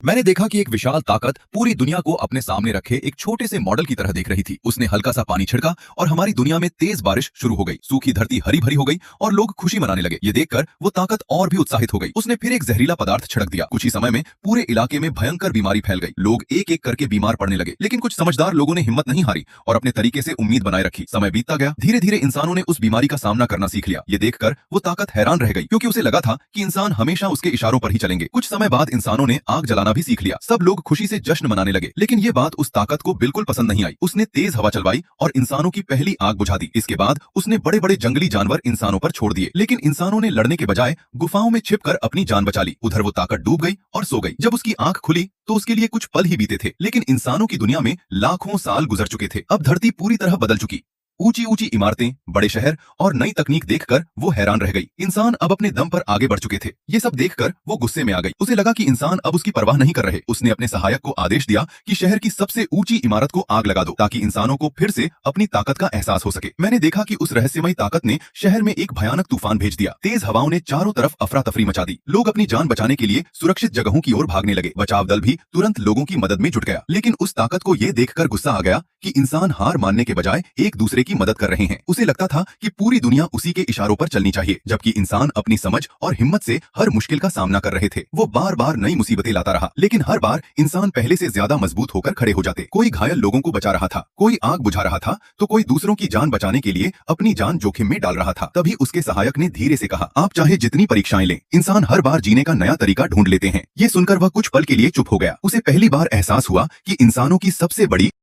मैंने देखा कि एक विशाल ताकत पूरी दुनिया को अपने सामने रखे एक छोटे से मॉडल की तरह देख रही थी। उसने हल्का सा पानी छिड़का और हमारी दुनिया में तेज बारिश शुरू हो गई। सूखी धरती हरी भरी हो गई और लोग खुशी मनाने लगे। ये देखकर वो ताकत और भी उत्साहित हो गई। उसने फिर एक जहरीला पदार्थ छिड़क दिया। कुछ ही समय में पूरे इलाके में भयंकर बीमारी फैल गई। लोग एक एक करके बीमार पड़ने लगे, लेकिन कुछ समझदार लोगों ने हिम्मत नहीं हारी और अपने तरीके से उम्मीद बनाए रखी। समय बीतता गया, धीरे धीरे इंसानों ने उस बीमारी का सामना करना सीख लिया। ये देखकर वो ताकत हैरान रह गई, क्योंकि उसे लगा था कि इंसान हमेशा उसके इशारों पर ही चलेंगे। कुछ समय बाद इंसानों ने आग जलाना भी सीख लिया। सब लोग खुशी से जश्न मनाने लगे, लेकिन ये बात उस ताकत को बिल्कुल पसंद नहीं आई। उसने तेज हवा चलवाई और इंसानों की पहली आग बुझा दी। इसके बाद उसने बड़े बड़े जंगली जानवर इंसानों पर छोड़ दिए, लेकिन इंसानों ने लड़ने के बजाय गुफाओं में छिपकर अपनी जान बचा ली। उधर वो ताकत डूब गई और सो गई। जब उसकी आंख खुली तो उसके लिए कुछ पल ही बीते थे, लेकिन इंसानों की दुनिया में लाखों साल गुजर चुके थे। अब धरती पूरी तरह बदल चुकी। ऊंची ऊंची इमारतें, बड़े शहर और नई तकनीक देखकर वो हैरान रह गई। इंसान अब अपने दम पर आगे बढ़ चुके थे। ये सब देखकर वो गुस्से में आ गई। उसे लगा कि इंसान अब उसकी परवाह नहीं कर रहे। उसने अपने सहायक को आदेश दिया कि शहर की सबसे ऊंची इमारत को आग लगा दो, ताकि इंसानों को फिर से अपनी ताकत का एहसास हो सके। मैंने देखा कि उस रहस्यमयी ताकत ने शहर में एक भयानक तूफान भेज दिया। तेज हवाओं ने चारों तरफ अफरा तफरी मचा दी। लोग अपनी जान बचाने के लिए सुरक्षित जगहों की ओर भागने लगे। बचाव दल भी तुरंत लोगों की मदद में जुट गया, लेकिन उस ताकत को ये देखकर गुस्सा आ गया कि इंसान हार मानने के बजाय एक दूसरे की मदद कर रहे हैं। उसे लगता था कि पूरी दुनिया उसी के इशारों पर चलनी चाहिए, जबकि इंसान अपनी समझ और हिम्मत से हर मुश्किल का सामना कर रहे थे। वो बार बार नई मुसीबतें लाता रहा, लेकिन हर बार इंसान पहले से ज्यादा मजबूत होकर खड़े हो जाते। कोई घायल लोगों को बचा रहा था, कोई आग बुझा रहा था, तो कोई दूसरों की जान बचाने के लिए अपनी जान जोखिम में डाल रहा था। तभी उसके सहायक ने धीरे से कहा, आप चाहे जितनी परीक्षाएं लें, इंसान हर बार जीने का नया तरीका ढूंढ लेते हैं। ये सुनकर वह कुछ पल के लिए चुप हो गया। उसे पहली बार एहसास हुआ कि इंसानों की सबसे बड़ी